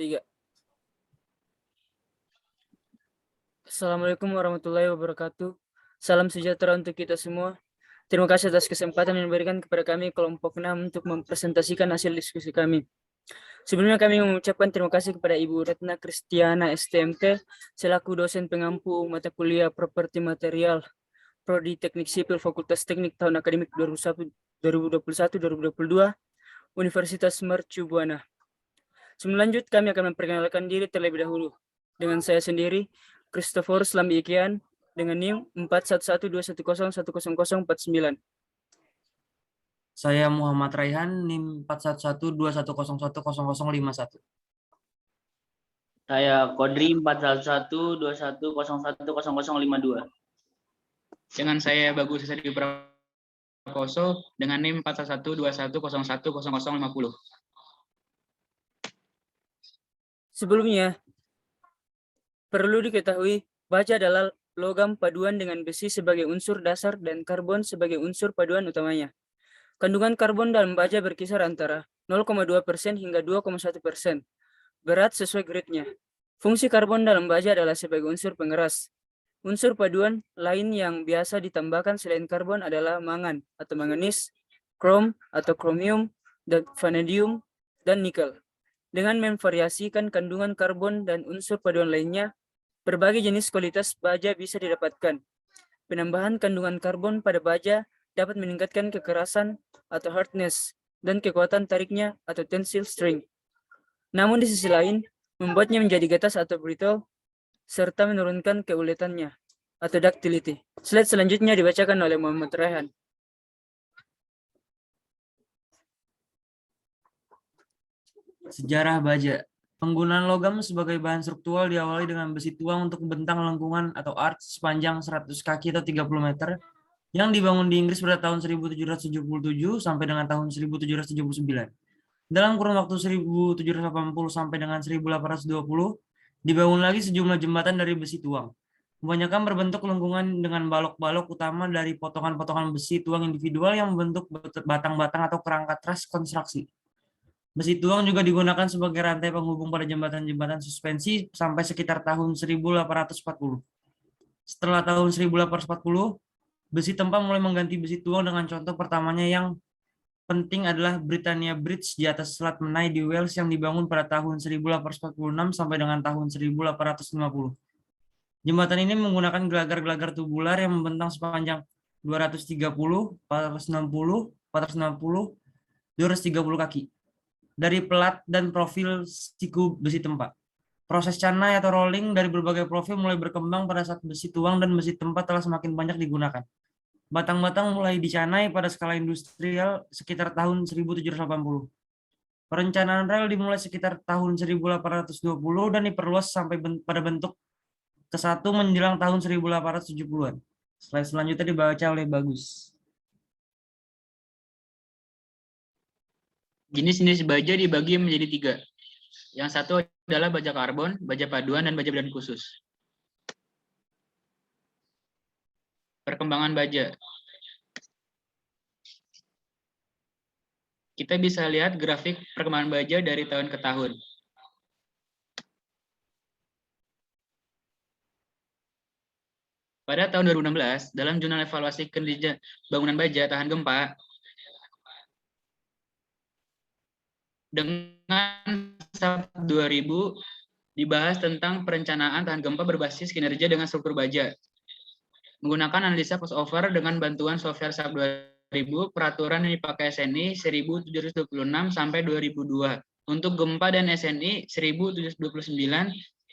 3. Assalamualaikum warahmatullahi wabarakatuh. Salam sejahtera untuk kita semua. Terima kasih atas kesempatan yang diberikan kepada kami kelompok 6 untuk mempresentasikan hasil diskusi kami. Sebelumnya kami mengucapkan terima kasih kepada Ibu Retna Kristiana STMT selaku dosen pengampu mata kuliah Properti Material Prodi Teknik Sipil Fakultas Teknik tahun akademik 2021-2022 Universitas Mercu Buana. Sebelum lanjut, kami akan memperkenalkan diri terlebih dahulu. Dengan saya sendiri, Christopher Lambi Ikian, dengan NIM 4112101049. Saya Muhammad Raihan, NIM 4112101051. Saya Kodri 4112101052. Dengan saya Bagus Sesadi Prakoso dengan NIM 4121010050. Sebelumnya, perlu diketahui baja adalah logam paduan dengan besi sebagai unsur dasar dan karbon sebagai unsur paduan utamanya. Kandungan karbon dalam baja berkisar antara 0,2% hingga 2,1%. Berat sesuai grade-nya. Fungsi karbon dalam baja adalah sebagai unsur pengeras. Unsur paduan lain yang biasa ditambahkan selain karbon adalah mangan atau manganis, krom atau kromium, dan vanadium, dan nikel. Dengan memvariasikan kandungan karbon dan unsur paduan lainnya, berbagai jenis kualitas baja bisa didapatkan. Penambahan kandungan karbon pada baja dapat meningkatkan kekerasan atau hardness dan kekuatan tariknya atau tensile strength. Namun di sisi lain, membuatnya menjadi gatas atau brittle, serta menurunkan keuletannya atau ductility. Slide selanjutnya dibacakan oleh Muhammad Raihan. Sejarah baja. Penggunaan logam sebagai bahan struktural diawali dengan besi tuang untuk bentang lengkungan atau arch sepanjang 100 kaki atau 30 meter yang dibangun di Inggris pada tahun 1777 sampai dengan tahun 1779. Dalam kurun waktu 1780 sampai dengan 1820, dibangun lagi sejumlah jembatan dari besi tuang. Kebanyakan berbentuk lengkungan dengan balok-balok utama dari potongan-potongan besi tuang individual yang membentuk batang-batang atau kerangka truss konstruksi. Besi tuang juga digunakan sebagai rantai penghubung pada jembatan-jembatan suspensi sampai sekitar tahun 1840. Setelah tahun 1840, besi tempa mulai mengganti besi tuang dengan contoh pertamanya yang penting adalah Britannia Bridge di atas Selat Menai di Wales yang dibangun pada tahun 1846 sampai dengan tahun 1850. Jembatan ini menggunakan gelagar-gelagar tubular yang membentang sepanjang 230, 460, 460, 230 kaki dari pelat dan profil siku besi tempa. Proses canai atau rolling dari berbagai profil mulai berkembang pada saat besi tuang dan besi tempa telah semakin banyak digunakan. Batang-batang mulai dicanai pada skala industrial sekitar tahun 1780. Perencanaan rel dimulai sekitar tahun 1820 dan diperluas sampai pada bentuk ke-1 menjelang tahun 1870-an. Slide selanjutnya dibaca oleh Bagus. Jenis-jenis baja dibagi menjadi 3. Yang satu adalah baja karbon, baja paduan, dan baja badan khusus. Perkembangan baja. Kita bisa lihat grafik perkembangan baja dari tahun ke tahun. Pada tahun 2016, dalam jurnal evaluasi kinerja bangunan baja tahan gempa, dengan SAP 2000 dibahas tentang perencanaan tahan gempa berbasis kinerja dengan struktur baja. Menggunakan analisa post-over dengan bantuan software SAP 2000, peraturan yang dipakai SNI 1726 sampai 2002. Untuk gempa dan SNI 1729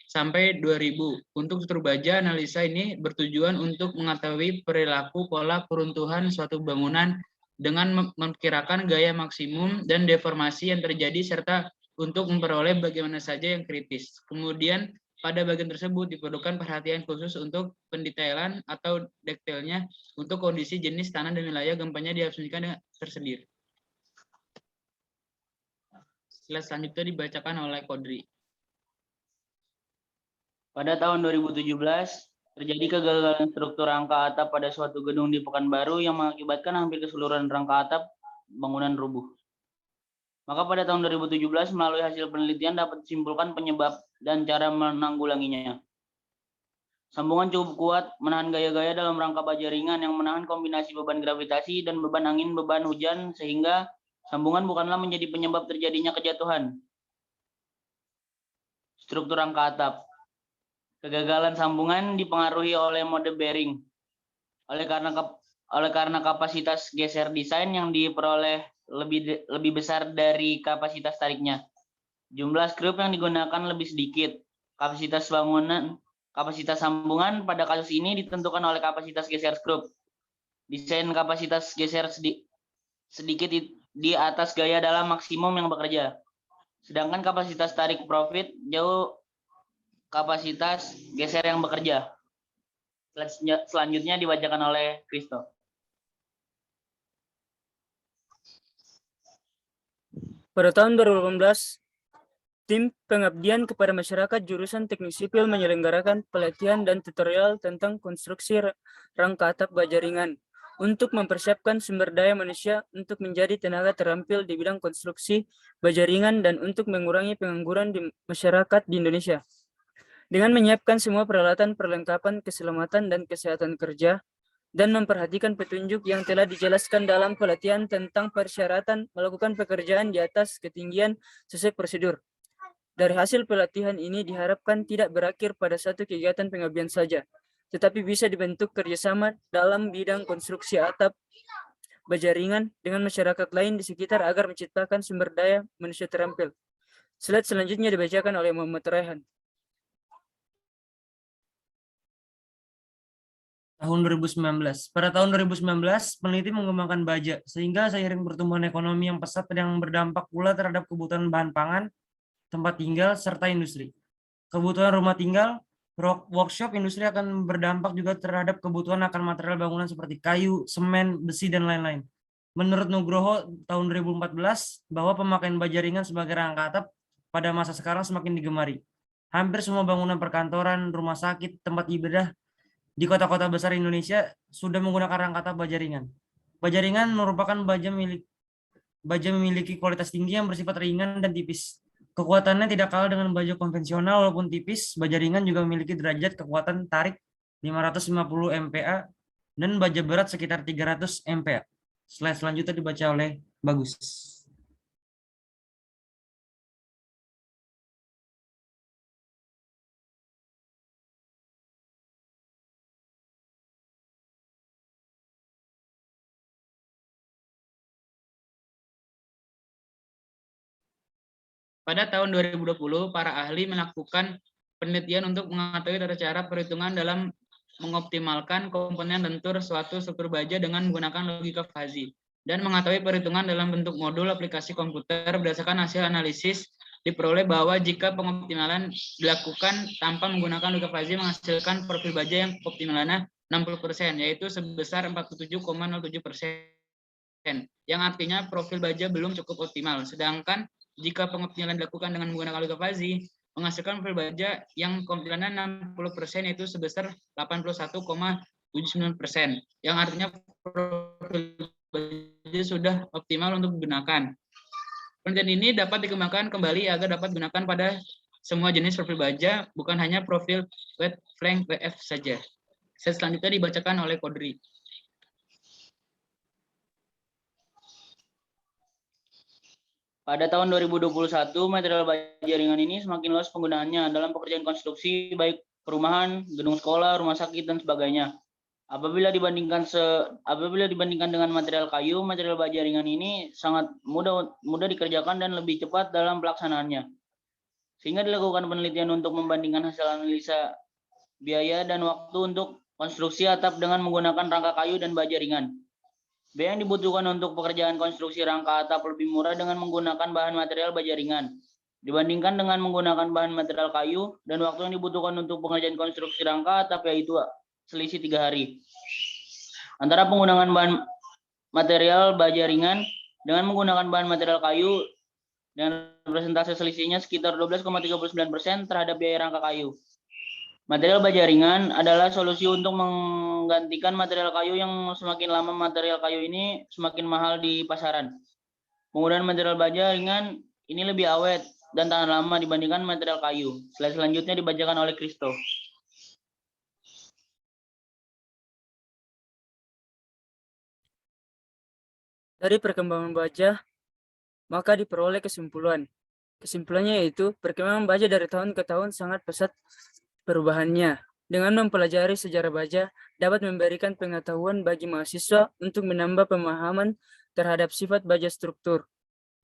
sampai 2000. Untuk struktur baja, analisa ini bertujuan untuk mengetahui perilaku pola peruntuhan suatu bangunan dengan memperkirakan gaya maksimum dan deformasi yang terjadi serta untuk memperoleh bagaimana saja yang kritis. Kemudian pada bagian tersebut diperlukan perhatian khusus untuk pendetailan atau detailnya untuk kondisi jenis tanah dan wilayah gempanya diasumsikan dengan tersedir. Slide selanjutnya dibacakan oleh Kodri. Pada tahun 2017, terjadi kegagalan struktur rangka atap pada suatu gedung di Pekanbaru yang mengakibatkan hampir keseluruhan rangka atap bangunan rubuh. Maka pada tahun 2017 melalui hasil penelitian dapat disimpulkan penyebab dan cara menanggulanginya. Sambungan cukup kuat menahan gaya-gaya dalam rangka baja ringan yang menahan kombinasi beban gravitasi dan beban angin beban hujan sehingga sambungan bukanlah menjadi penyebab terjadinya kejatuhan. Struktur rangka atap. Kegagalan sambungan dipengaruhi oleh mode bearing. Oleh karena kapasitas geser desain yang diperoleh lebih besar dari kapasitas tariknya. Jumlah skrup yang digunakan lebih sedikit. Kapasitas sambungan pada kasus ini ditentukan oleh kapasitas geser skrup. Desain kapasitas geser sedikit di atas gaya dalam maksimum yang bekerja. Sedangkan kapasitas tarik profit jauh kapasitas geser yang bekerja. Selanjutnya dibacakan oleh Kristo. Pada tahun 2018, tim pengabdian kepada masyarakat jurusan Teknik Sipil menyelenggarakan pelatihan dan tutorial tentang konstruksi rangka atap baja ringan untuk mempersiapkan sumber daya manusia untuk menjadi tenaga terampil di bidang konstruksi baja ringan dan untuk mengurangi pengangguran di masyarakat di Indonesia. Dengan menyiapkan semua peralatan perlengkapan keselamatan dan kesehatan kerja, dan memperhatikan petunjuk yang telah dijelaskan dalam pelatihan tentang persyaratan melakukan pekerjaan di atas ketinggian sesuai prosedur. Dari hasil pelatihan ini diharapkan tidak berakhir pada satu kegiatan pengabdian saja, tetapi bisa dibentuk kerjasama dalam bidang konstruksi atap baja ringan dengan masyarakat lain di sekitar agar menciptakan sumber daya manusia terampil. Slide selanjutnya dibacakan oleh Muhammad Raihan. Tahun 2019. Pada tahun 2019, peneliti mengembangkan baja, sehingga seiring pertumbuhan ekonomi yang pesat yang berdampak pula terhadap kebutuhan bahan pangan, tempat tinggal, serta industri. Kebutuhan rumah tinggal, workshop, industri akan berdampak juga terhadap kebutuhan akan material bangunan seperti kayu, semen, besi, dan lain-lain. Menurut Nugroho tahun 2014, bahwa pemakaian baja ringan sebagai rangka atap pada masa sekarang semakin digemari. Hampir semua bangunan perkantoran, rumah sakit, tempat ibadah di kota-kota besar Indonesia sudah menggunakan rangka atap baja ringan. Baja ringan merupakan baja memiliki kualitas tinggi yang bersifat ringan dan tipis. Kekuatannya tidak kalah dengan baja konvensional walaupun tipis. Baja ringan juga memiliki derajat kekuatan tarik 550 MPa dan baja berat sekitar 300 MPa. Slide selanjutnya dibaca oleh Bagus. Pada tahun 2020, para ahli melakukan penelitian untuk mengetahui tata cara perhitungan dalam mengoptimalkan komponen lentur suatu struktur baja dengan menggunakan logika Fuzzy dan mengetahui perhitungan dalam bentuk modul aplikasi komputer berdasarkan hasil analisis diperoleh bahwa jika pengoptimalan dilakukan tanpa menggunakan logika Fuzzy menghasilkan profil baja yang optimalnya 60%, yaitu sebesar 47,07%, yang artinya profil baja belum cukup optimal. Sedangkan jika pengoptimalan dilakukan dengan menggunakan logika Fuzzy, menghasilkan profil baja yang kompilannya 60%, yaitu sebesar 81,79%, yang artinya profil baja sudah optimal untuk digunakan. Penelitian ini dapat dikembangkan kembali agar dapat digunakan pada semua jenis profil baja, bukan hanya profil wet flank WF saja. Selanjutnya dibacakan oleh Kodri. Pada tahun 2021, material baja ringan ini semakin luas penggunaannya dalam pekerjaan konstruksi, baik perumahan, gedung sekolah, rumah sakit, dan sebagainya. Apabila dibandingkan dengan material kayu, material baja ringan ini sangat mudah dikerjakan dan lebih cepat dalam pelaksanaannya. Sehingga dilakukan penelitian untuk membandingkan hasil analisa biaya dan waktu untuk konstruksi atap dengan menggunakan rangka kayu dan baja ringan. Biaya yang dibutuhkan untuk pekerjaan konstruksi rangka atap lebih murah dengan menggunakan bahan material baja ringan dibandingkan dengan menggunakan bahan material kayu, dan waktu yang dibutuhkan untuk pengerjaan konstruksi rangka atap yaitu selisih 3 hari. Antara penggunaan bahan material baja ringan dengan menggunakan bahan material kayu dengan persentase selisihnya sekitar 12,39% terhadap biaya rangka kayu. Material baja ringan adalah solusi untuk menggantikan material kayu yang semakin lama material kayu ini semakin mahal di pasaran. Penggunaan material baja ringan ini lebih awet dan tahan lama dibandingkan material kayu. Slide selanjutnya dibacakan oleh Kristo. Dari perkembangan baja, maka diperoleh kesimpulan. Kesimpulannya yaitu perkembangan baja dari tahun ke tahun sangat pesat perubahannya. Dengan mempelajari sejarah baja dapat memberikan pengetahuan bagi mahasiswa untuk menambah pemahaman terhadap sifat baja struktur,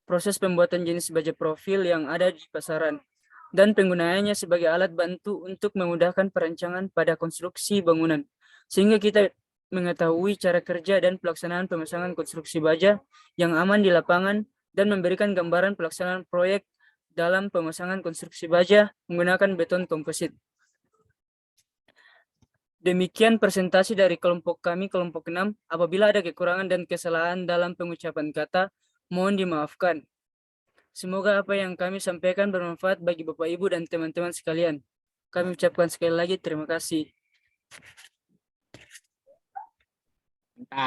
proses pembuatan jenis baja profil yang ada di pasaran, dan penggunaannya sebagai alat bantu untuk memudahkan perancangan pada konstruksi bangunan, sehingga kita mengetahui cara kerja dan pelaksanaan pemasangan konstruksi baja yang aman di lapangan dan memberikan gambaran pelaksanaan proyek dalam pemasangan konstruksi baja menggunakan beton komposit. Demikian presentasi dari kelompok kami, kelompok 6. Apabila ada kekurangan dan kesalahan dalam pengucapan kata, mohon dimaafkan. Semoga apa yang kami sampaikan bermanfaat bagi Bapak, Ibu, dan teman-teman sekalian. Kami ucapkan sekali lagi terima kasih. Mantap.